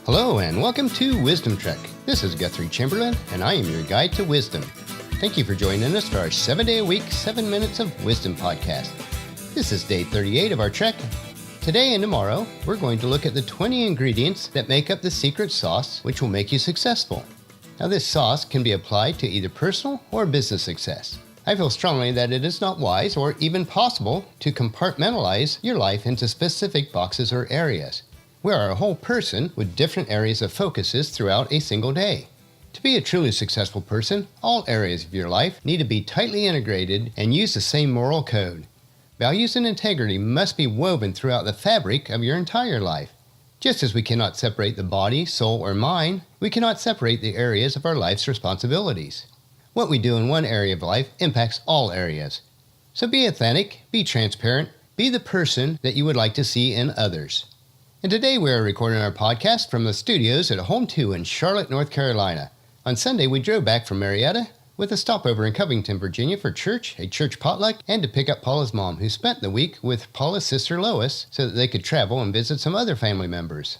Hello and welcome to Wisdom Trek. This is Guthrie Chamberlain and I am your guide to wisdom. Thank you for joining us for our 7-day-a-week, 7 Minutes of Wisdom podcast. This is day 38 of our trek. Today and tomorrow, we're going to look at the 20 ingredients that make up the secret sauce which will make you successful. Now this sauce can be applied to either personal or business success. I feel strongly that it is not wise or even possible to compartmentalize your life into specific boxes or areas. We are a whole person with different areas of focuses throughout a single day. To be a truly successful person, all areas of your life need to be tightly integrated and use the same moral code. Values and integrity must be woven throughout the fabric of your entire life. Just as we cannot separate the body, soul, or mind, we cannot separate the areas of our life's responsibilities. What we do in one area of life impacts all areas. So be authentic, be transparent, be the person that you would like to see in others. And today we are recording our podcast from the studios at Home 2 in Charlotte, North Carolina. On Sunday, we drove back from Marietta with a stopover in Covington, Virginia for church, a church potluck, and to pick up Paula's mom, who spent the week with Paula's sister Lois so that they could travel and visit some other family members.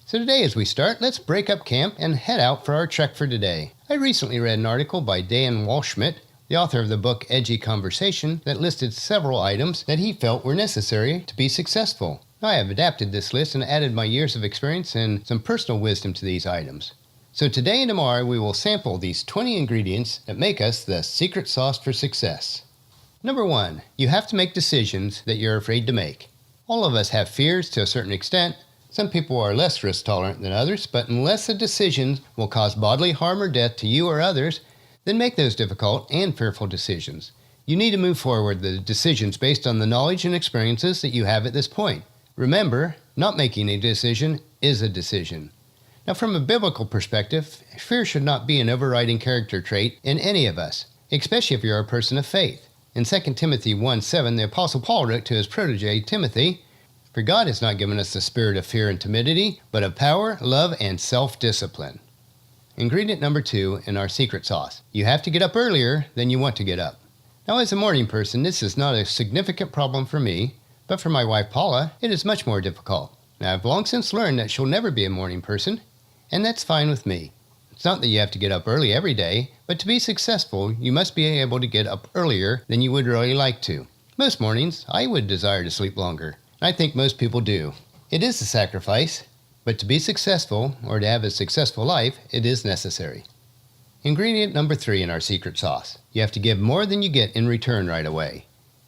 So today as we start, let's break up camp and head out for our trek for today. I recently read an article by Dan Walschmidt, the author of the book Edgy Conversation, that listed several items that he felt were necessary to be successful. I have adapted this list and added my years of experience and some personal wisdom to these items. So today and tomorrow we will sample these 20 ingredients that make us the secret sauce for success. Number 1, you have to make decisions that you're afraid to make. All of us have fears to a certain extent. Some people are less risk tolerant than others, but unless the decisions will cause bodily harm or death to you or others, then make those difficult and fearful decisions. You need to move forward the decisions based on the knowledge and experiences that you have at this point. Remember, not making a decision is a decision. Now, from a biblical perspective, fear should not be an overriding character trait in any of us, especially if you're a person of faith. In 2 Timothy 1:7, the Apostle Paul wrote to his protege Timothy, "For God has not given us the spirit of fear and timidity, but of power, love, and self-discipline." Ingredient number 2 in our secret sauce. You have to get up earlier than you want to get up. Now, as a morning person, this is not a significant problem for me. But for my wife Paula, it is much more difficult. Now, I've long since learned that she'll never be a morning person, and that's fine with me. It's not that you have to get up early every day, but to be successful, you must be able to get up earlier than you would really like to. Most mornings, I would desire to sleep longer. I think most people do. It is a sacrifice, but to be successful, or to have a successful life, it is necessary. Ingredient number 3 in our secret sauce. You have to give more than you get in return right away.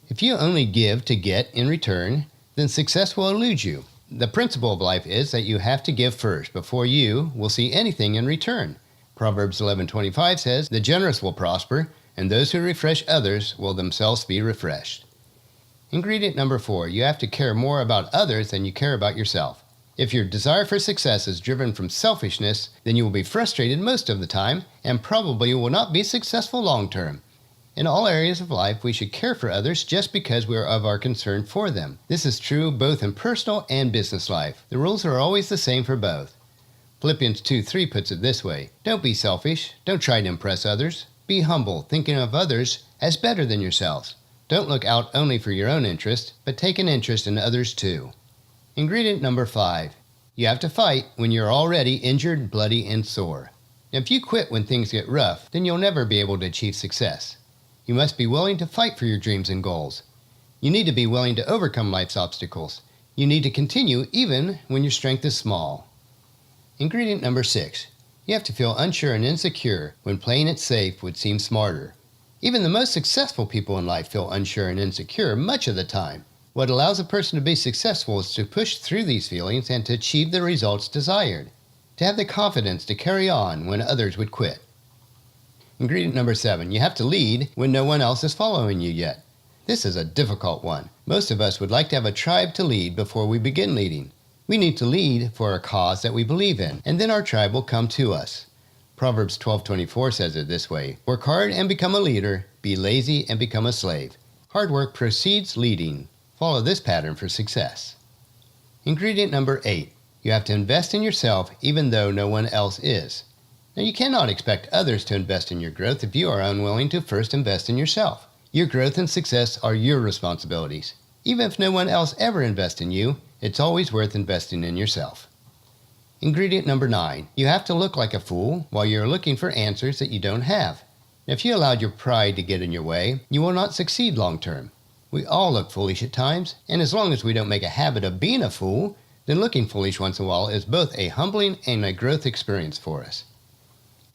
If you only give to get in return, then success will elude you. The principle of life is that you have to give first before you will see anything in return. Proverbs 11:25 says, "The generous will prosper, and those who refresh others will themselves be refreshed." Ingredient number 4, you have to care more about others than you care about yourself. If your desire for success is driven from selfishness, then you will be frustrated most of the time and probably will not be successful long term. In all areas of life, we should care for others just because we are of our concern for them. This is true both in personal and business life. The rules are always the same for both. Philippians 2:3 puts it this way, "Don't be selfish. Don't try to impress others. Be humble, thinking of others as better than yourselves. Don't look out only for your own interest, but take an interest in others too." Ingredient number 5. You have to fight when you're already injured, bloody, and sore. If you quit when things get rough, then you'll never be able to achieve success. You must be willing to fight for your dreams and goals. You need to be willing to overcome life's obstacles. You need to continue even when your strength is small. Ingredient number 6. You have to feel unsure and insecure when playing it safe would seem smarter. Even the most successful people in life feel unsure and insecure much of the time. What allows a person to be successful is to push through these feelings and to achieve the results desired. To have the confidence to carry on when others would quit. Ingredient number 7, you have to lead when no one else is following you yet. This is a difficult one. Most of us would like to have a tribe to lead before we begin leading. We need to lead for a cause that we believe in, and then our tribe will come to us. Proverbs 12:24 says it this way, "Work hard and become a leader, be lazy and become a slave." Hard work precedes leading. Follow this pattern for success. Ingredient number 8, you have to invest in yourself even though no one else is. Now, you cannot expect others to invest in your growth if you are unwilling to first invest in yourself. Your growth and success are your responsibilities. Even if no one else ever invests in you, it's always worth investing in yourself. Ingredient number 9. You have to look like a fool while you're looking for answers that you don't have. If you allowed your pride to get in your way, you will not succeed long term. We all look foolish at times, and as long as we don't make a habit of being a fool, then looking foolish once in a while is both a humbling and a growth experience for us.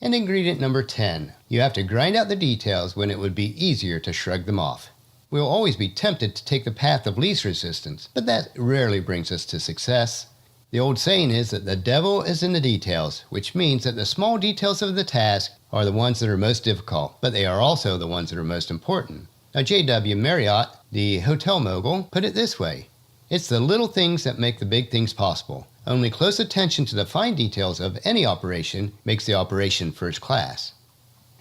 And ingredient number 10. You have to grind out the details when it would be easier to shrug them off. We will always be tempted to take the path of least resistance, but that rarely brings us to success. The old saying is that the devil is in the details, which means that the small details of the task are the ones that are most difficult, but they are also the ones that are most important. Now, J.W. Marriott, the hotel mogul, put it this way: it's the little things that make the big things possible. Only close attention to the fine details of any operation makes the operation first class.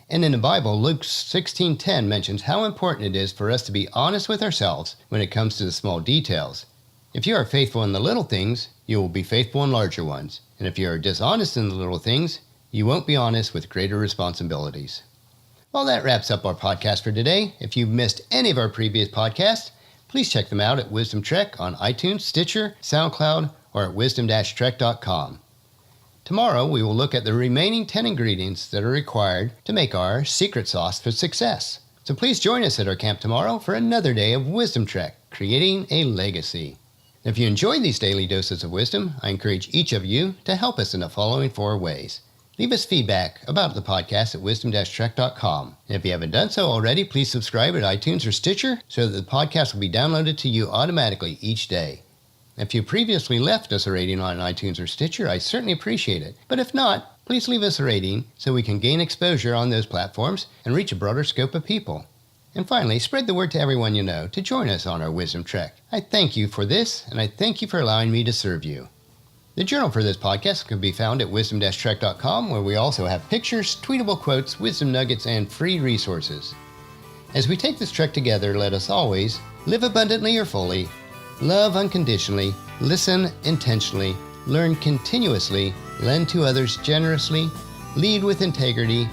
And in the Bible, Luke 16:10 mentions how important it is for us to be honest with ourselves when it comes to the small details. If you are faithful in the little things, you will be faithful in larger ones. And if you are dishonest in the little things, you won't be honest with greater responsibilities. Well, that wraps up our podcast for today. If you've missed any of our previous podcasts, please check them out at Wisdom Trek on iTunes, Stitcher, SoundCloud, or at wisdom-trek.com. Tomorrow, we will look at the remaining 10 ingredients that are required to make our secret sauce for success. So please join us at our camp tomorrow for another day of Wisdom Trek, creating a legacy. If you enjoy these daily doses of wisdom, I encourage each of you to help us in the following 4 ways. Leave us feedback about the podcast at wisdom-trek.com. And if you haven't done so already, please subscribe at iTunes or Stitcher so that the podcast will be downloaded to you automatically each day. If you previously left us a rating on iTunes or Stitcher, I certainly appreciate it. But if not, please leave us a rating so we can gain exposure on those platforms and reach a broader scope of people. And finally, spread the word to everyone you know to join us on our Wisdom Trek. I thank you for this, and I thank you for allowing me to serve you. The journal for this podcast can be found at wisdom-trek.com, where we also have pictures, tweetable quotes, wisdom nuggets, and free resources. As we take this trek together, let us always live abundantly or fully, love unconditionally, listen intentionally, learn continuously, lend to others generously, lead with integrity,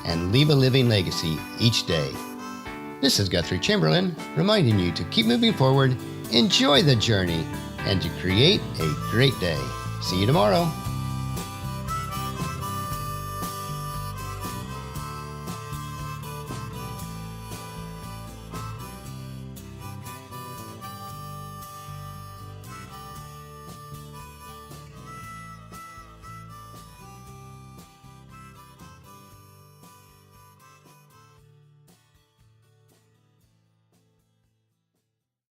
and leave a living legacy each day. This is Guthrie Chamberlain, reminding you to keep moving forward, enjoy the journey, and to create a great day. See you tomorrow.